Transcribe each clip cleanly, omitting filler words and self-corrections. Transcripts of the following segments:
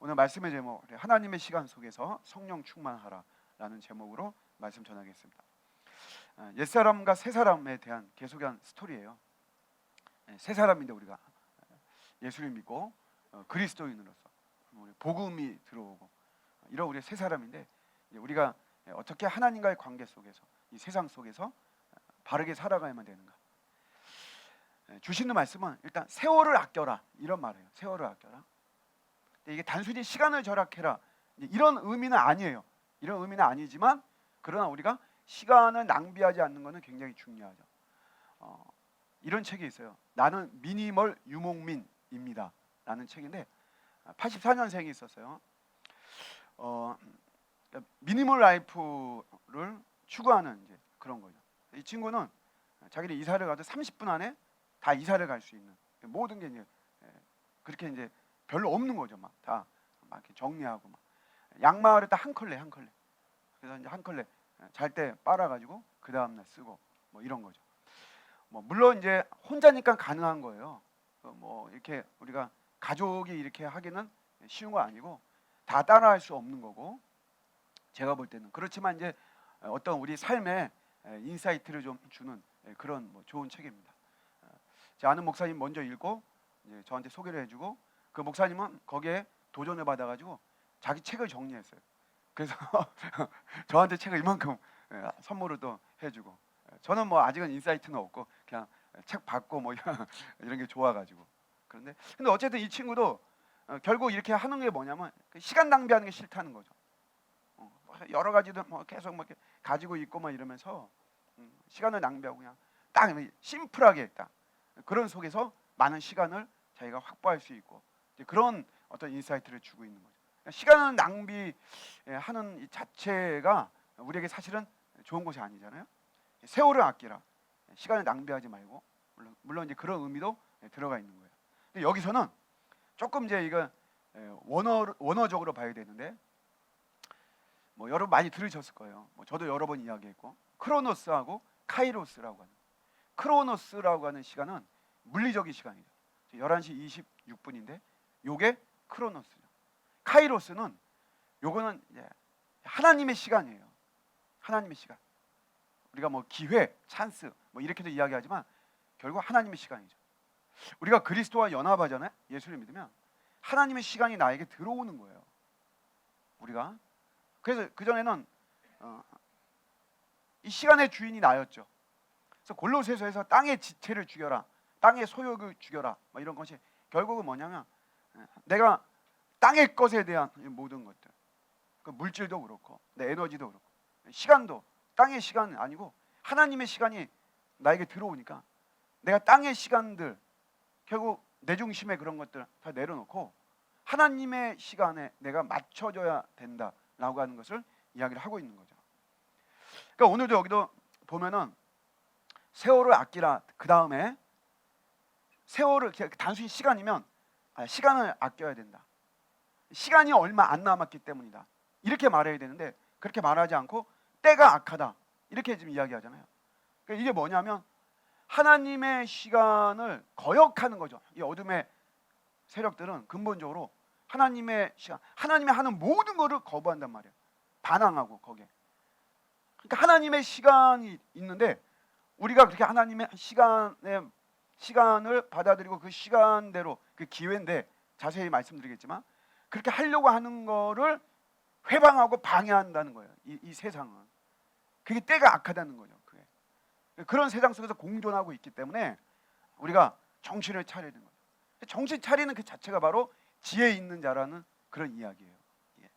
오늘 말씀의 제목, 하나님의 시간 속에서 성령 충만하라라는 제목으로 말씀 전하겠습니다. 옛사람과 새사람에 대한 계속한 스토리예요. 새 사람인데 우리가 예수를 믿고 그리스도인으로서 복음이 들어오고 이런 우리 새 사람인데, 우리가 어떻게 하나님과의 관계 속에서 이 세상 속에서 바르게 살아가야만 되는가. 주시는 말씀은 일단 세월을 아껴라 이런 말이에요. 세월을 아껴라. 이게 단순히 시간을 절약해라 이런 의미는 아니에요. 이런 의미는 아니지만, 그러나 우리가 시간을 낭비하지 않는 것은 굉장히 중요하죠. 이런 책이 있어요. 나는 미니멀 유목민입니다 라는 책인데, 84년생이 있었어요. 미니멀 라이프를 추구하는 이제 그런 거죠. 이 친구는 자기는 이사를 가도 30분 안에 다 이사를 갈 수 있는, 모든 게 이제 그렇게 이제 별로 없는 거죠. 막 다 막 이렇게 정리하고, 막 양말을 딱 한 컬레. 그래서 이제 한 컬레 잘 때 빨아가지고 그 다음날 쓰고 뭐 이런 거죠. 뭐 물론 이제 혼자니까 가능한 거예요. 뭐 이렇게 우리가 가족이 이렇게 하기는 쉬운 거 아니고 다 따라할 수 없는 거고, 제가 볼 때는 그렇지만 이제 어떤 우리 삶에 인사이트를 좀 주는 그런 뭐 좋은 책입니다. 제 아는 목사님 먼저 읽고 이제 저한테 소개를 해주고, 그 목사님은 거기에 도전을 받아가지고 자기 책을 정리했어요. 그래서 저한테 책을 이만큼 선물을 또 해주고, 저는 뭐 아직은 인사이트는 없고 그냥 책 받고 뭐 이런 게 좋아가지고. 근데 어쨌든 이 친구도 결국 이렇게 하는 게 뭐냐면 시간 낭비하는 게 싫다는 거죠. 여러 가지들 뭐 계속 뭐 이렇게 가지고 있고 막 이러면서 시간을 낭비하고 그냥 딱 심플하게 딱 그런 속에서 많은 시간을 자기가 확보할 수 있고, 그런 어떤 인사이트를 주고 있는 거죠. 시간을 낭비하는 이 자체가 우리에게 사실은 좋은 것이 아니잖아요. 세월을 아끼라, 시간을 낭비하지 말고, 물론 이제 그런 의미도 들어가 있는 거예요. 근데 여기서는 조금 이제 이거 원어적으로 봐야 되는데, 뭐 여러분 많이 들으셨을 거예요. 뭐 저도 여러 번 이야기했고, 크로노스하고 카이로스라고 하는, 크로노스라고 하는 시간은 물리적인 시간이죠. 11시 26분인데 요게 크로노스죠. 카이로스는 요거는 하나님의 시간이에요. 하나님의 시간. 우리가 뭐 기회, 찬스 뭐 이렇게도 이야기하지만 결국 하나님의 시간이죠. 우리가 그리스도와 연합하잖아요. 예수를 믿으면 하나님의 시간이 나에게 들어오는 거예요. 우리가 그래서 그전에는 이 시간의 주인이 나였죠. 그래서 골로새서에서 땅의 지체를 죽여라, 땅의 소욕을 죽여라 뭐 이런 것이 결국은 뭐냐면, 내가 땅의 것에 대한 모든 것들, 그 물질도 그렇고 내 에너지도 그렇고 시간도 땅의 시간은 아니고 하나님의 시간이 나에게 들어오니까 내가 땅의 시간들, 결국 내 중심의 그런 것들 다 내려놓고 하나님의 시간에 내가 맞춰줘야 된다라고 하는 것을 이야기를 하고 있는 거죠. 그러니까 오늘도 여기도 보면은 세월을 아끼라, 그 다음에 세월을 단순히 시간이면 시간을 아껴야 된다. 시간이 얼마 안 남았기 때문이다. 이렇게 말해야 되는데 그렇게 말하지 않고 때가 악하다 이렇게 지금 이야기하잖아요. 그러니까 이게 뭐냐면 하나님의 시간을 거역하는 거죠. 이 어둠의 세력들은 근본적으로 하나님의 시간, 하나님이 하는 모든 것을 거부한단 말이에요. 반항하고 거기에. 그러니까 하나님의 시간이 있는데 우리가 그렇게 하나님의 시간을 받아들이고 그 시간대로, 그 기회인데 자세히 말씀드리겠지만 그렇게 하려고 하는 거를 회방하고 방해한다는 거예요. 이 세상은. 그게 때가 악하다는 거죠. 그게. 그런 세상 속에서 공존하고 있기 때문에 우리가 정신을 차려야 되는 거예요. 정신 차리는 그 자체가 바로 지혜 있는 자라는 그런 이야기예요. 예.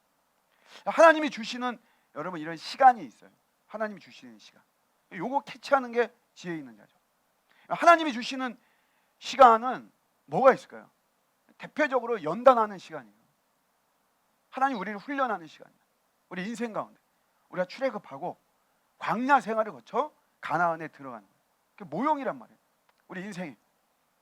하나님이 주시는 여러분 이런 시간이 있어요. 하나님이 주시는 시간. 요거 캐치하는 게 지혜 있는 자죠. 하나님이 주시는 시간은 뭐가 있을까요? 대표적으로 연단하는 시간이에요. 하나님 우리를 훈련하는 시간이에요. 우리 인생 가운데 우리가 출애굽하고 광야 생활을 거쳐 가나안에 들어가는 거예요. 그게 모형이란 말이에요. 우리 인생이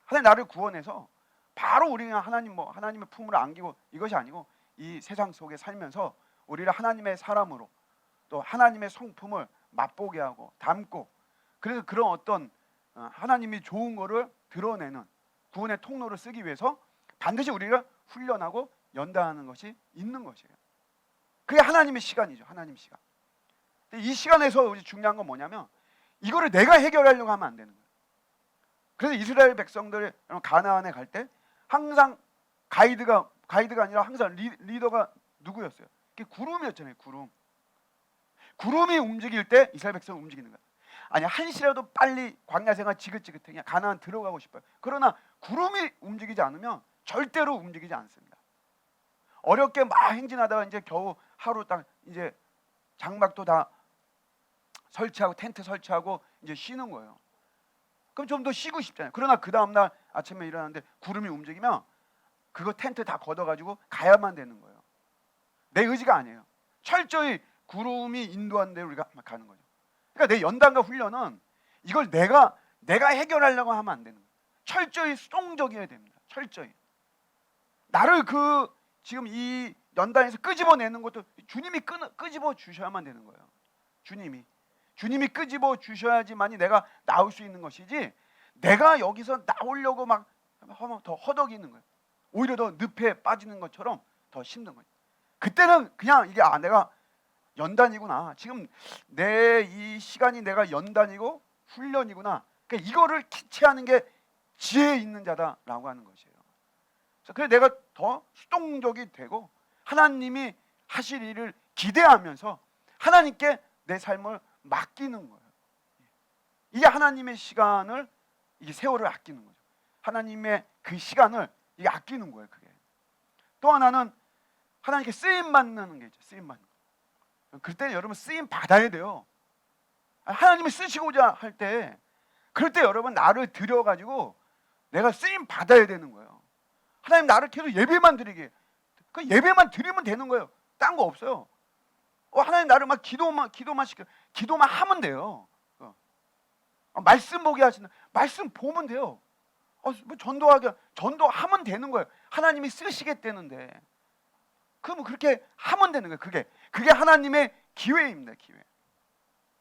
하나님 나를 구원해서 바로 우리가 하나님의 품으로 안기고, 이것이 아니고 이 세상 속에 살면서 우리를 하나님의 사람으로 또 하나님의 성품을 맛보게 하고 담고, 그래서 그런 어떤 하나님이 좋은 거를 드러내는 구원의 통로를 쓰기 위해서 반드시 우리가 훈련하고 연다하는 것이 있는 것이에요. 그게 하나님의 시간이죠. 하나님 시간. 근데 이 시간에서 중요한 건 뭐냐면 이거를 내가 해결하려고 하면 안 되는 거예요. 그래서 이스라엘 백성들이 가나안에 갈 때 항상 가이드가 아니라 항상 리더가 누구였어요? 그게 구름이었잖아요. 구름이 움직일 때 이스라엘 백성은 움직이는 거예요. 아니 한시라도 빨리 광야 생활 지긋지긋해 그냥 가나안 들어가고 싶어요. 그러나 구름이 움직이지 않으면 절대로 움직이지 않습니다. 어렵게 막 행진하다가 이제 겨우 하루 딱 이제 장막도 다 설치하고 텐트 설치하고 이제 쉬는 거예요. 그럼 좀 더 쉬고 싶잖아요. 그러나 그 다음날 아침에 일어났는데 구름이 움직이면 그거 텐트 다 걷어가지고 가야만 되는 거예요. 내 의지가 아니에요. 철저히 구름이 인도하는 대로 우리가 가는 거죠. 그러니까 내 연단과 훈련은 이걸 내가 해결하려고 하면 안 되는 거예요. 철저히 수동적이어야 됩니다. 철저히. 나를 지금 이 연단에서 끄집어내는 것도 주님이 끄집어 주셔야만 되는 거예요. 주님이 끄집어 주셔야지만이 내가 나올 수 있는 것이지 내가 여기서 나오려고 막 하면 더 허덕이는 거예요. 오히려 더 늪에 빠지는 것처럼 더 힘든 거예요. 그때는 그냥 이게 내가 연단이구나. 지금 내 이 시간이 내가 연단이고 훈련이구나. 그러니까 이거를 캐치하는 게 지혜 있는 자다라고 하는 것이에요. 그래서 내가 더 수동적이 되고 하나님이 하실 일을 기대하면서 하나님께 내 삶을 맡기는 거예요. 이게 하나님의 시간을 이게 세월을 아끼는 거죠. 하나님의 그 시간을 이게 아끼는 거예요. 그게. 또 하나는 하나님께 쓰임 받는 게 있죠. 쓰임 받는 거. 그때 여러분 쓰임 받아야 돼요. 하나님이 쓰시고자 할 때 그럴 때 여러분 나를 들여가지고 내가 쓰임 받아야 되는 거예요. 하나님 나를 계속 예배만 드리게. 그 예배만 드리면 되는 거예요. 딴 거 없어요. 하나님 나를 막 기도만 하면 돼요. 말씀 보게 하시는 말씀 보면 돼요. 뭐 전도하면 되는 거예요. 하나님이 쓰시겠다는데. 그럼 그렇게 하면 되는 거예요. 그게 하나님의 기회입니다. 기회.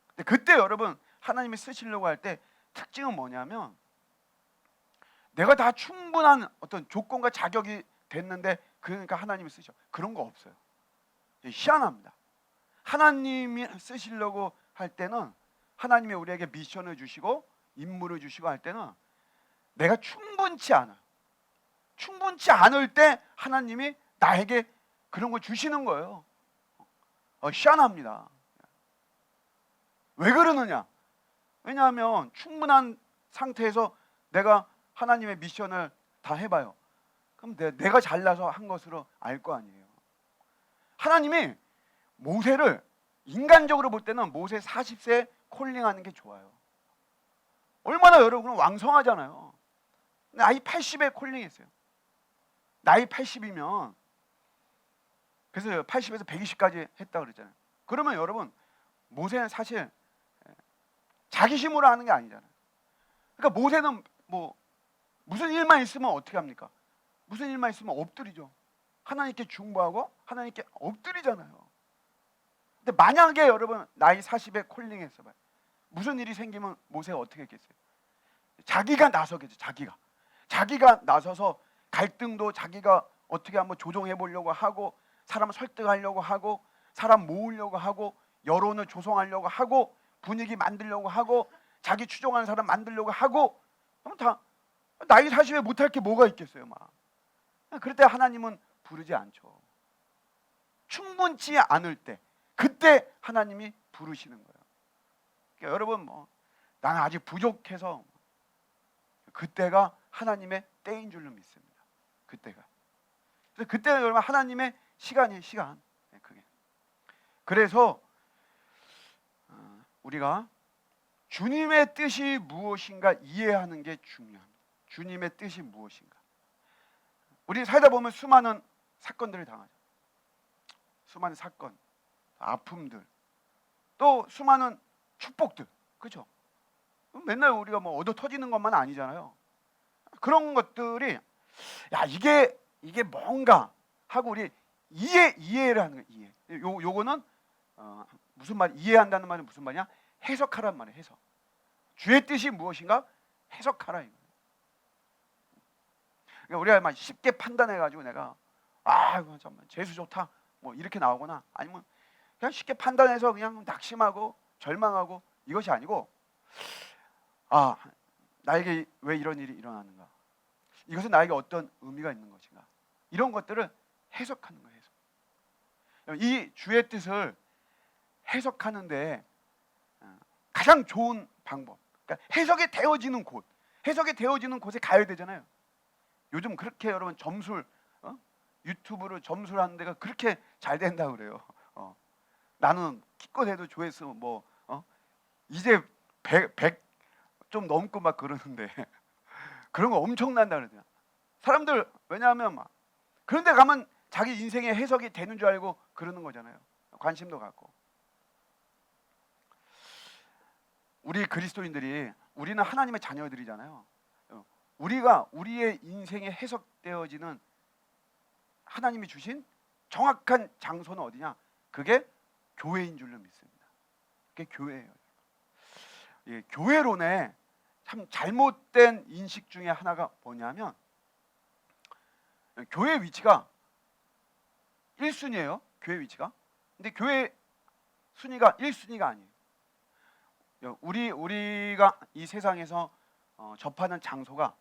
근데 그때 여러분 하나님이 쓰시려고 할 때 특징은 뭐냐면 내가 다 충분한 어떤 조건과 자격이 됐는데 그러니까 하나님이 쓰셔. 그런 거 없어요. 희한합니다. 하나님이 쓰시려고 할 때는 하나님이 우리에게 미션을 주시고 임무를 주시고 할 때는 내가 충분치 않을 때 하나님이 나에게 그런 걸 주시는 거예요. 희한합니다. 왜 그러느냐? 왜냐하면 충분한 상태에서 내가 하나님의 미션을 다 해봐요. 그럼 내가 잘나서 한 것으로 알 거 아니에요. 하나님이 모세를 인간적으로 볼 때는 모세 40세에 콜링하는 게 좋아요. 얼마나 여러분은 왕성하잖아요. 나이 80에 콜링했어요. 나이 80이면 그래서 80에서 120까지 했다 그랬잖아요. 그러면 여러분 모세는 사실 자기 힘으로 하는 게 아니잖아요. 그러니까 모세는 뭐 무슨 일만 있으면 어떻게 합니까? 무슨 일만 있으면 엎드리죠. 하나님께 중보하고 하나님께 엎드리잖아요. 근데 만약에 여러분 나이 40에 콜링했어 봐요. 무슨 일이 생기면 모세가 어떻게 했겠어요? 자기가 나서겠죠. 자기가 나서서 갈등도 자기가 어떻게 한번 조정해 보려고 하고 사람 설득하려고 하고 사람 모으려고 하고 여론을 조성하려고 하고 분위기 만들려고 하고 자기 추종하는 사람 만들려고 하고 그럼 다 나이 40에 못할 게 뭐가 있겠어요. 막. 그럴 때 하나님은 부르지 않죠. 충분치 않을 때 그때 하나님이 부르시는 거예요. 그러니까 여러분 나는 아직 부족해서 그때가 하나님의 때인 줄로 믿습니다. 그때가. 그래서 그때는 여러분 하나님의 시간이에요. 시간. 그게. 그래서 우리가 주님의 뜻이 무엇인가 이해하는 게 중요합니다. 주님의 뜻이 무엇인가. 우리 살다 보면 수많은 사건들을 당하죠. 수많은 사건, 아픔들, 또 수많은 축복들, 그렇죠? 맨날 우리가 얻어 터지는 것만 아니잖아요. 그런 것들이 이게 뭔가 하고 우리 이해를 하는 거예요. 이해. 요거는 무슨 말? 이해한다는 말은 무슨 말이냐? 해석하란 말이에요. 해석. 주의 뜻이 무엇인가? 해석하라 이거예요. 그러니까 우리가 막 쉽게 판단해가지고 내가 아 이거 정말 재수 좋다 뭐 이렇게 나오거나, 아니면 그냥 쉽게 판단해서 그냥 낙심하고 절망하고, 이것이 아니고 아 나에게 왜 이런 일이 일어나는가, 이것은 나에게 어떤 의미가 있는 것인가, 이런 것들을 해석하는 거예요. 해석. 이 주의 뜻을 해석하는데 가장 좋은 방법, 그러니까 해석이 되어지는 곳, 해석이 되어지는 곳에 가야 되잖아요. 요즘 그렇게 여러분 점술, 유튜브로 점수를 하는 데가 그렇게 잘 된다 그래요. 나는 기껏 해도 조회수 뭐 이제 100 좀 넘고 막 그러는데 그런 거 엄청난다 그러잖아. 사람들 왜냐하면 막 그런 데 가면 자기 인생의 해석이 되는 줄 알고 그러는 거잖아요. 관심도 갖고. 우리 그리스도인들이, 우리는 하나님의 자녀들이잖아요. 우리가 우리의 인생에 해석되어지는 하나님이 주신 정확한 장소는 어디냐? 그게 교회인 줄로 믿습니다. 그게 교회예요. 예, 교회론의 참 잘못된 인식 중에 하나가 뭐냐면, 교회 위치가 1순위예요. 교회 위치가. 근데 교회 순위가 1순위가 아니에요. 우리가 이 세상에서 접하는 장소가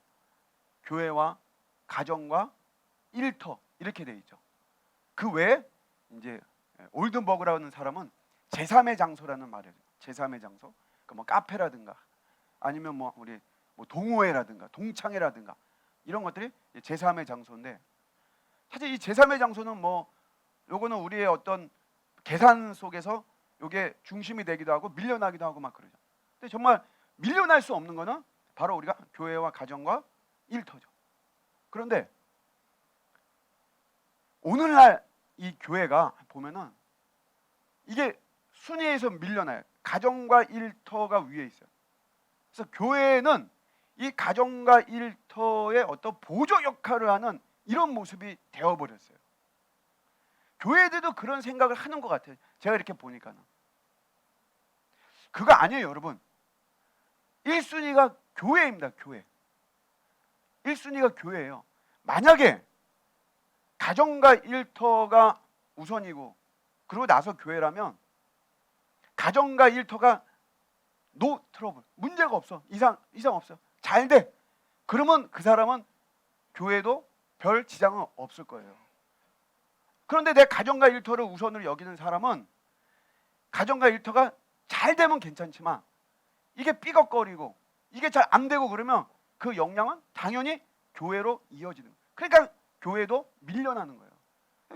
교회와 가정과 일터 이렇게 돼 있죠. 그 외에 이제 올든버그라는 사람은 제3의 장소라는 말이에요. 제3의 장소. 그 뭐 카페라든가 아니면 뭐 우리 뭐 동호회라든가 동창회라든가 이런 것들이 제3의 장소인데, 사실 이 제3의 장소는 뭐 요거는 우리의 어떤 계산 속에서 요게 중심이 되기도 하고 밀려나기도 하고 막 그러죠. 근데 정말 밀려날 수 없는 거는 바로 우리가 교회와 가정과 일터죠. 그런데 오늘날 이 교회가 보면은 이게 순위에서 밀려나요. 가정과 일터가 위에 있어요. 그래서 교회는 이 가정과 일터의 어떤 보조 역할을 하는 이런 모습이 되어버렸어요. 교회들도 그런 생각을 하는 것 같아요. 제가 이렇게 보니까는. 그거 아니에요, 여러분. 1순위가 교회입니다. 교회. 1순위가 교회예요. 만약에 가정과 일터가 우선이고 그러고 나서 교회라면, 가정과 일터가 노 트러블, 문제가 없어, 이상 없어, 잘 돼, 그러면 그 사람은 교회도 별 지장은 없을 거예요. 그런데 내 가정과 일터를 우선으로 여기는 사람은 가정과 일터가 잘 되면 괜찮지만 이게 삐걱거리고 이게 잘 안 되고 그러면 그 영향은 당연히 교회로 이어지는 거예요. 그러니까 교회도 밀려나는 거예요.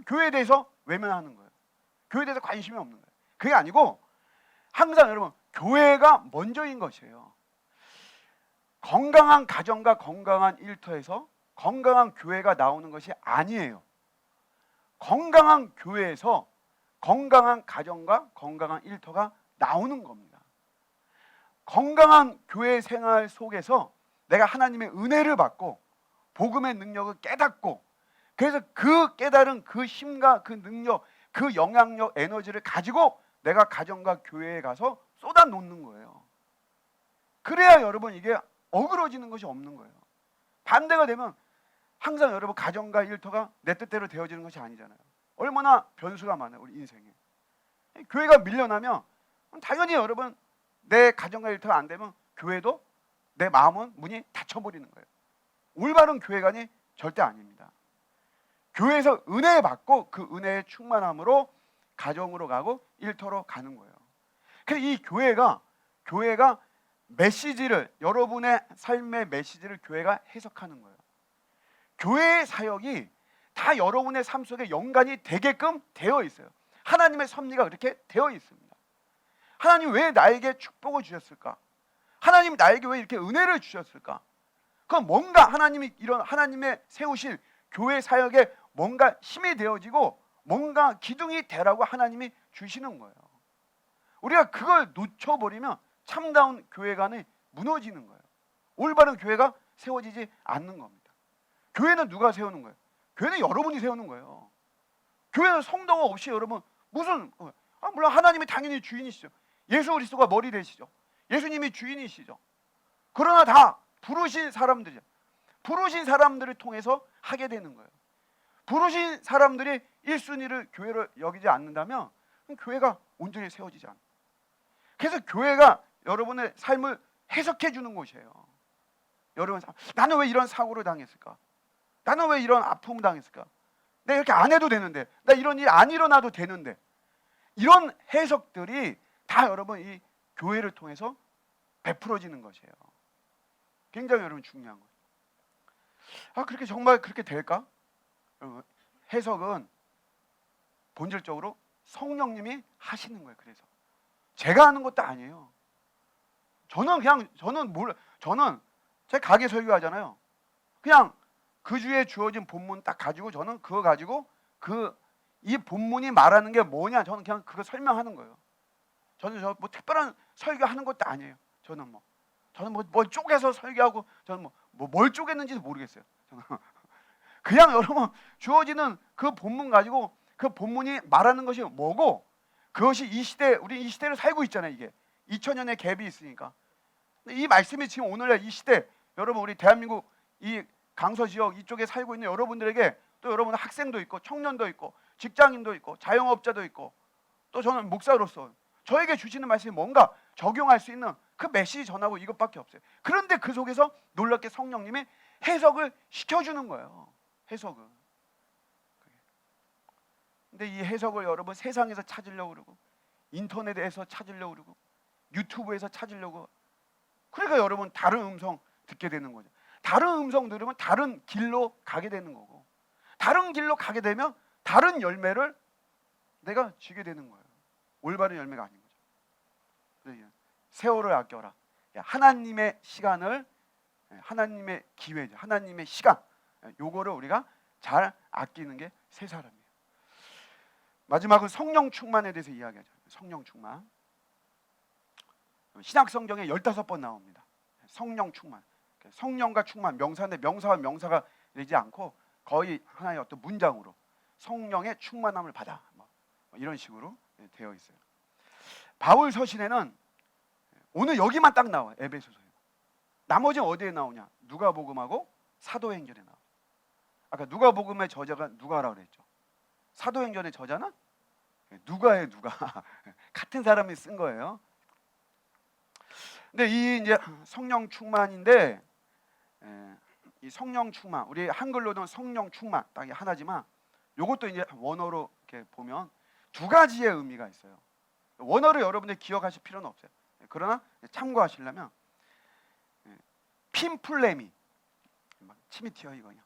교회에 대해서 외면하는 거예요. 교회에 대해서 관심이 없는 거예요. 그게 아니고 항상 여러분 교회가 먼저인 것이에요. 건강한 가정과 건강한 일터에서 건강한 교회가 나오는 것이 아니에요. 건강한 교회에서 건강한 가정과 건강한 일터가 나오는 겁니다. 건강한 교회 생활 속에서 내가 하나님의 은혜를 받고 복음의 능력을 깨닫고, 그래서 그 깨달은 그 힘과 그 능력, 그 영향력, 에너지를 가지고 내가 가정과 교회에 가서 쏟아 놓는 거예요. 그래야 여러분 이게 어그러지는 것이 없는 거예요. 반대가 되면 항상 여러분 가정과 일터가 내 뜻대로 되어지는 것이 아니잖아요. 얼마나 변수가 많아요, 우리 인생에. 교회가 밀려나면 당연히 여러분 내 가정과 일터가 안 되면 교회도, 내 마음은 문이 닫혀버리는 거예요. 올바른 교회관이 절대 아닙니다. 교회에서 은혜 받고 그 은혜의 충만함으로 가정으로 가고 일터로 가는 거예요. 그래서 이 교회가 메시지를, 여러분의 삶의 메시지를 교회가 해석하는 거예요. 교회의 사역이 다 여러분의 삶 속에 연관이 되게끔 되어 있어요. 하나님의 섭리가 그렇게 되어 있습니다. 하나님 왜 나에게 축복을 주셨을까? 하나님 나에게 왜 이렇게 은혜를 주셨을까? 그건 뭔가 하나님이 이런 하나님의 세우신 교회 사역에 뭔가 힘이 되어지고 뭔가 기둥이 되라고 하나님이 주시는 거예요. 우리가 그걸 놓쳐버리면 참다운 교회관이 무너지는 거예요. 올바른 교회가 세워지지 않는 겁니다. 교회는 누가 세우는 거예요? 교회는 여러분이 세우는 거예요. 교회는 성도가 없이 여러분 무슨, 물론 하나님이 당연히 주인이시죠. 예수 그리스도가 머리 되시죠. 예수님이 주인이시죠. 그러나 다 부르신 사람들이죠. 부르신 사람들을 통해서 하게 되는 거예요. 부르신 사람들이 1순위를 교회를 여기지 않는다면 교회가 온전히 세워지지 않아요. 그래서 교회가 여러분의 삶을 해석해 주는 곳이에요. 여러분, 나는 왜 이런 사고를 당했을까? 나는 왜 이런 아픔을 당했을까? 내가 이렇게 안 해도 되는데, 나 이런 일 안 일어나도 되는데, 이런 해석들이 다 여러분 이 교회를 통해서 베풀어지는 것이에요. 굉장히 여러분 중요한 거예요. 그렇게 정말 그렇게 될까? 여러분, 해석은 본질적으로 성령님이 하시는 거예요. 그래서 제가 하는 것도 아니에요. 저는 제 가게 설교하잖아요. 그냥 그 주에 주어진 본문 딱 가지고 저는 그거 가지고 이 본문이 말하는 게 뭐냐, 저는 그냥 그거 설명하는 거예요. 저는 뭐 특별한 설교하는 것도 아니에요. 저는 뭘 쪼개서 설교하고, 저는 뭘 쪼갰는지도 모르겠어요. 저는 그냥 여러분 주어지는 그 본문 가지고 그 본문이 말하는 것이 뭐고, 그것이 우리 이 시대를 살고 있잖아요. 이게 2000년의 갭이 있으니까 이 말씀이 지금 오늘날 이 시대, 여러분 우리 대한민국 이 강서 지역 이쪽에 살고 있는 여러분들에게, 또 여러분 학생도 있고 청년도 있고 직장인도 있고 자영업자도 있고, 또 저는 목사로서 저에게 주시는 말씀이 뭔가 적용할 수 있는 그 메시지 전하고 이것밖에 없어요. 그런데 그 속에서 놀랍게 성령님이 해석을 시켜주는 거예요. 해석을. 근데 이 해석을 여러분 세상에서 찾으려고 그러고, 인터넷에서 찾으려고 그러고, 유튜브에서 찾으려고, 그러니까 여러분 다른 음성 듣게 되는 거죠. 다른 음성 들으면 다른 길로 가게 되는 거고, 다른 길로 가게 되면 다른 열매를 내가 쥐게 되는 거예요. 올바른 열매가 아닌 거죠. 세월을 아껴라. 하나님의 시간을, 하나님의 기회죠. 하나님의 시간, 요거를 우리가 잘 아끼는 게 새 사람이에요. 마지막은 성령 충만에 대해서 이야기하죠. 성령 충만. 신약 성경에 15번 나옵니다. 성령 충만. 성령과 충만, 명사인데 명사와 명사가 되지 않고 거의 하나의 어떤 문장으로 성령의 충만함을 받아, 이런 식으로 되어 있어요. 바울 서신에는 오늘 여기만 딱 나와요. 에베소서에. 나머지는 어디에 나오냐? 누가복음하고 사도행전에 나와요. 아까 누가복음의 저자가 누가라고 그랬죠. 사도행전의 저자는 누가예요. 누가. 같은 사람이 쓴 거예요. 근데 이 이제 성령 충만인데, 이 성령 충만, 우리 한글로는 성령 충만 딱 하나지만, 이것도 이제 원어로 이렇게 보면 두 가지의 의미가 있어요. 원어를 여러분들 기억하실 필요는 없어요. 그러나 참고하시려면 핀플레미, 침이 튀어 이거 그냥.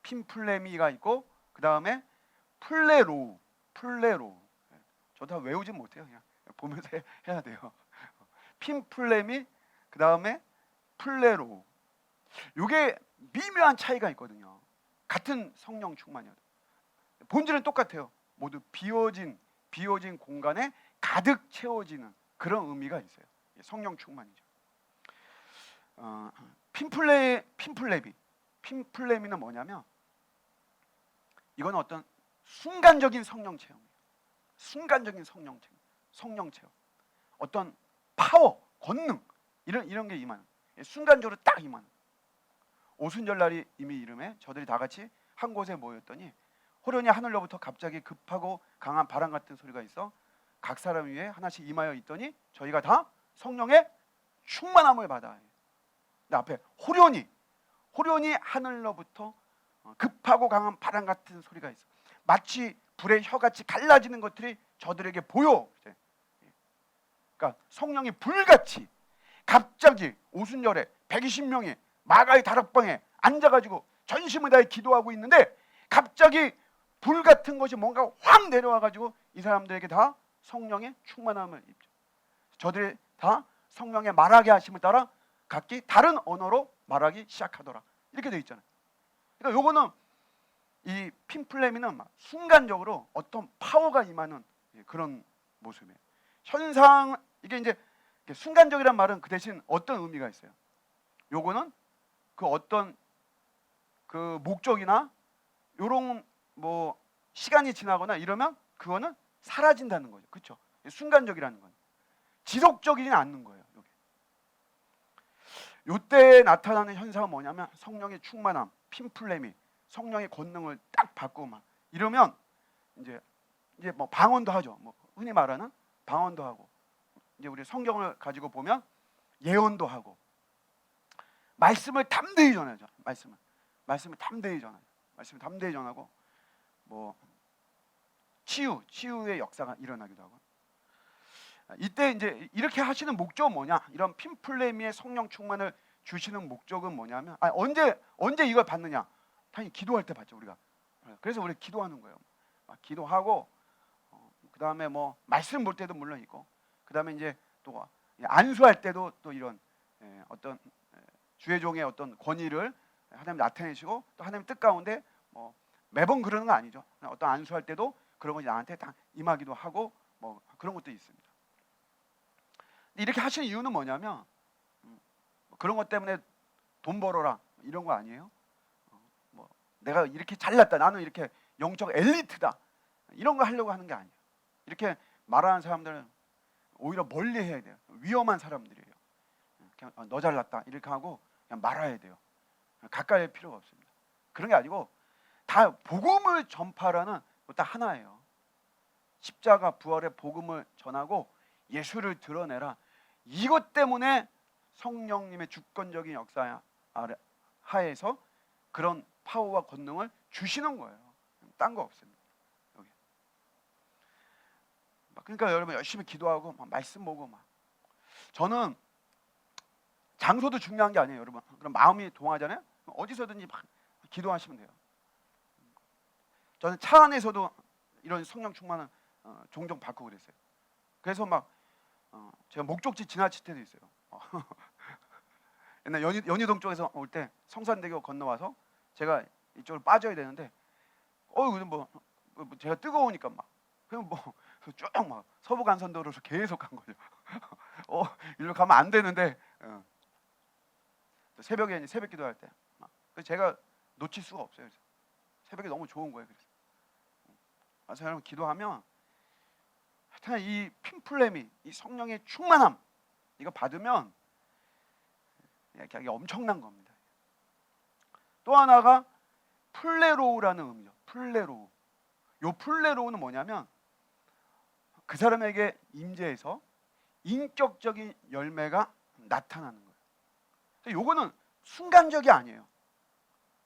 핀플레미가 있고, 그 다음에 플레로우. 저도 다 외우진 못해요. 그냥 보면서 해야 돼요. 핀플레미, 그 다음에 플레로우. 이게 미묘한 차이가 있거든요. 같은 성령 충만이어도 본질은 똑같아요. 모두 비워진 공간에 가득 채워지는 그런 의미가 있어요. 성령 충만이죠. 핀플레미는 뭐냐면, 이건 어떤 순간적인 성령 체험이에요. 순간적인 성령 체험. 어떤 파워, 권능, 이런 게 임하는, 순간적으로 딱 임하는. 오순절날이 이미 이름에 저들이 다 같이 한 곳에 모였더니 호련히 하늘로부터 갑자기 급하고 강한 바람 같은 소리가 있어 각 사람 위에 하나씩 임하여 있더니 저희가 다 성령의 충만함을 받아. 근데 앞에 호련히 하늘로부터 급하고 강한 바람 같은 소리가 있어. 마치 불의 혀같이 갈라지는 것들이 저들에게 보여. 그러니까 성령이 불같이 갑자기 오순절에 120명이 마가의 다락방에 앉아가지고 전심을 다해 기도하고 있는데, 갑자기 불 같은 것이 뭔가 확 내려와가지고 이 사람들에게 다 성령의 충만함을 입죠. 저들이 다 성령의 말하게 하심을 따라 각기 다른 언어로 말하기 시작하더라. 이렇게 되어 있잖아요. 그러니까 요거는, 이 핀플레미는 순간적으로 어떤 파워가 임하는 그런 모습이에요. 현상, 이게 이제 순간적이란 말은 그 대신 어떤 의미가 있어요. 요거는 그 어떤 그 목적이나 요런 뭐 시간이 지나거나 이러면 그거는 사라진다는 거죠. 그렇죠? 순간적이라는 건 지속적이지는 않는 거예요. 요때 나타나는 현상은 뭐냐면 성령의 충만함, 핀플레미, 성령의 권능을 딱 받고 막 이러면 이제 뭐 방언도 하죠. 뭐 흔히 말하는 방언도 하고, 이제 우리 성경을 가지고 보면 예언도 하고, 말씀을 담대히 전하죠. 말씀을 담대히 전하죠. 말씀을 담대히 전하고, 뭐 치유의 역사가 일어나기도 하고. 이때 이제 이렇게 하시는 목적은 뭐냐? 이런 핀플레미의 성령 충만을 주시는 목적은 뭐냐면, 언제 이걸 받느냐? 당연히 기도할 때 받죠, 우리가. 그래서 우리 기도하는 거예요. 기도하고, 그 다음에 뭐 말씀 볼 때도 물론 있고, 그 다음에 이제 또 안수할 때도 또 이런 어떤 주의 종의 어떤 권위를 하나님 나타내시고, 또 하나님 뜻 가운데 뭐 매번 그러는 거 아니죠. 어떤 안수할 때도 그런 것이 나한테 다 임하기도 하고, 뭐 그런 것도 있습니다. 이렇게 하시는 이유는 뭐냐면, 그런 것 때문에 돈 벌어라 이런 거 아니에요. 뭐 내가 이렇게 잘났다, 나는 이렇게 영적 엘리트다, 이런 거 하려고 하는 게 아니에요. 이렇게 말하는 사람들은 오히려 멀리 해야 돼요. 위험한 사람들이에요. 그냥 너 잘났다 이렇게 하고 그냥 말아야 돼요. 가까이 할 필요가 없습니다. 그런 게 아니고 다 복음을 전파라는 딱 하나예요. 십자가 부활의 복음을 전하고 예수를 드러내라. 이것 때문에 성령님의 주권적인 역사 하에서 그런 파워와 권능을 주시는 거예요. 딴 거 없습니다. 여기. 그러니까 여러분 열심히 기도하고 막 말씀 보고 막. 저는 장소도 중요한 게 아니에요, 여러분. 그럼 마음이 동하잖아요. 어디서든지 막 기도하시면 돼요. 저는 차 안에서도 이런 성령 충만을 종종 받고 그랬어요. 그래서 막 제가 목적지 지나칠 때도 있어요. 옛날 연희동 쪽에서 올 때 성산대교 건너와서 제가 이쪽으로 빠져야 되는데, 뭐 제가 뜨거우니까 막 그냥 뭐 쭉 막 서부간선도로서 계속 간 거죠. 일로 가면 안 되는데, 새벽에 이제 새벽 기도할 때 그래서 제가 놓칠 수가 없어요. 그래서 새벽이 너무 좋은 거예요. 그래서 여러분 기도하면 하여튼 이 핀플레미, 이 성령의 충만함 이거 받으면 이게 엄청난 겁니다. 또 하나가 플레로우라는 의미죠. 플레로우. 요 플레로우는 뭐냐면 그 사람에게 임재해서 인격적인 열매가 나타나는 거예요. 요거는 순간적이 아니에요.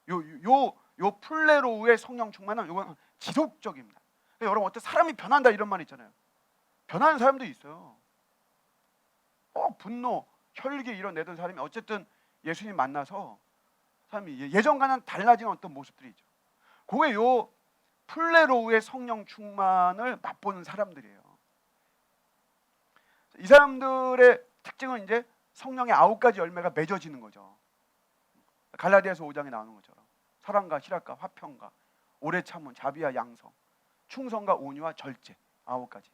요 플레로우의 성령 충만은 요건 지속적입니다. 여러분 어떤 사람이 변한다 이런 말 있잖아요. 변하는 사람도 있어요. 분노, 혈기 이런 내던 사람이 어쨌든 예수님 만나서 사람이 예전과는 달라진 어떤 모습들이 있죠. 그게 요 플레로우의 성령 충만을 맛보는 사람들이에요. 이 사람들의 특징은 이제 성령의 9가지 열매가 맺어지는 거죠. 갈라디아서 5장에 나오는 것처럼 사랑과 희락과 화평과 오래 참음, 자비와 양성, 충성과 온유와 절제 9가지.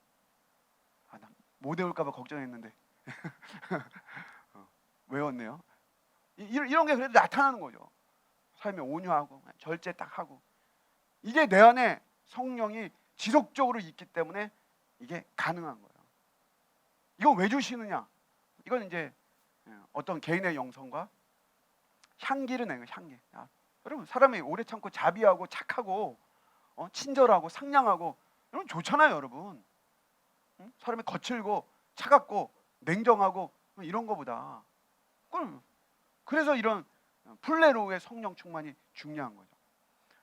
나 못 외울까 봐 걱정했는데 외웠네요. 이런 게 그래도 나타나는 거죠. 삶에 온유하고 절제 딱 하고, 이게 내 안에 성령이 지속적으로 있기 때문에 이게 가능한 거예요. 이건 왜 주시느냐? 이건 이제 어떤 개인의 영성과 향기를 내는 거예요. 향기. 여러분 사람이 오래 참고 자비하고 착하고 친절하고 상냥하고 이런 좋잖아요, 여러분. 사람이 거칠고 차갑고 냉정하고 이런 거보다. 그래서 이런 플레로우의 성령 충만이 중요한 거죠.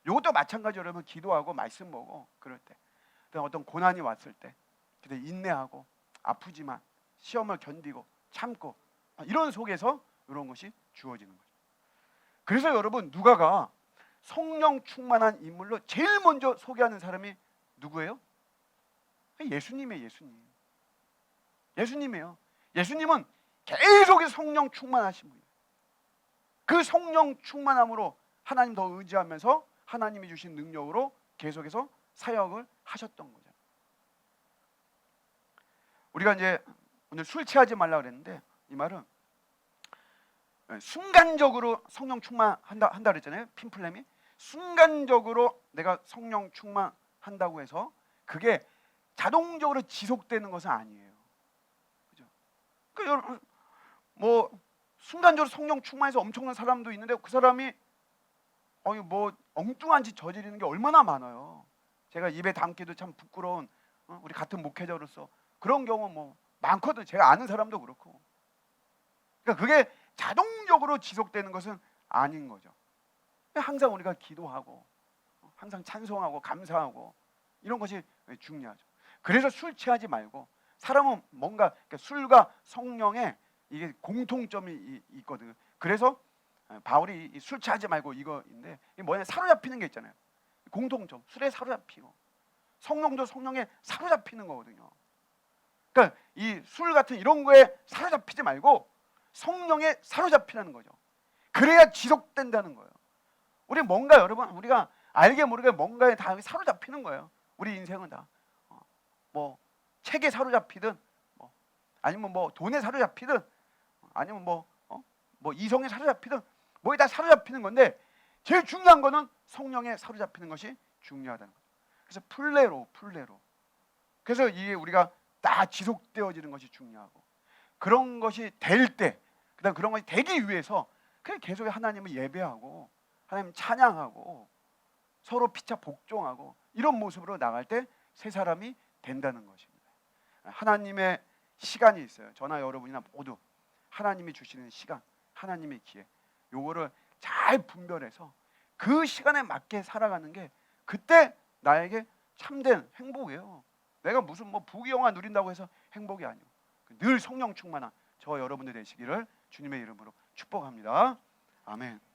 이것도 마찬가지로 여러분 기도하고 말씀 보고 그럴 때, 어떤 고난이 왔을 때 그때 인내하고 아프지만 시험을 견디고 참고 이런 속에서 이런 것이 주어지는 거죠. 그래서 여러분 누가가 성령 충만한 인물로 제일 먼저 소개하는 사람이 누구예요? 예수님이에요. 예수님이에요. 예수님은 계속해서 성령 충만하신 분이에요. 그 성령 충만함으로 하나님 더 의지하면서 하나님이 주신 능력으로 계속해서 사역을 하셨던 거죠. 우리가 이제 오늘 술 취하지 말라 그랬는데 이 말은 순간적으로 성령 충만한다 그랬잖아요. 핀플렘이 순간적으로 내가 성령 충만한다고 해서 그게 자동적으로 지속되는 것은 아니에요. 그죠? 여러분 뭐 순간적으로 성령 충만해서 엄청난 사람도 있는데 그 사람이 뭐 엉뚱한 짓 저지르는 게 얼마나 많아요. 제가 입에 담기도 참 부끄러운 우리 같은 목회자로서 그런 경우 뭐 많거든. 제가 아는 사람도 그렇고. 그러니까 그게 자동적으로 지속되는 것은 아닌 거죠. 항상 우리가 기도하고 항상 찬송하고 감사하고 이런 것이 중요하죠. 그래서 술 취하지 말고 사람은 뭔가 그러니까 술과 성령의 이게 공통점이 있거든요. 그래서 바울이 술 취하지 말고 이거인데 이게 뭐냐 사로잡히는 게 있잖아요. 공통점 술에 사로잡히고 성령도 성령에 사로잡히는 거거든요. 그러니까 이 술 같은 이런 거에 사로잡히지 말고 성령에 사로잡히라는 거죠. 그래야 지속된다는 거예요. 우리 뭔가 여러분 우리가 알게 모르게 뭔가에 다 사로잡히는 거예요. 우리 인생은 다 뭐 책에 사로잡히든 아니면 뭐 돈에 사로잡히든 아니면 뭐 이성에 사로잡히든 뭐에 다 사로잡히는 건데 제일 중요한 거는 성령에 사로잡히는 것이 중요하다는 거죠. 그래서 풀레로 그래서 이게 우리가 다 지속되어지는 것이 중요하고 그런 것이 될 때 그다음 그런 것이 되기 위해서 그냥 계속 하나님을 예배하고 하나님 찬양하고 서로 피차 복종하고 이런 모습으로 나갈 때 새 사람이 된다는 것입니다. 하나님의 시간이 있어요. 저나 여러분이나 모두 하나님이 주시는 시간, 하나님의 기회 요거를 잘 분별해서 그 시간에 맞게 살아가는 게 그때 나에게 참된 행복이에요. 내가 무슨 뭐 부귀영화 누린다고 해서 행복이 아니고 늘 성령 충만한 저 여러분들 되시기를 주님의 이름으로 축복합니다. 아멘.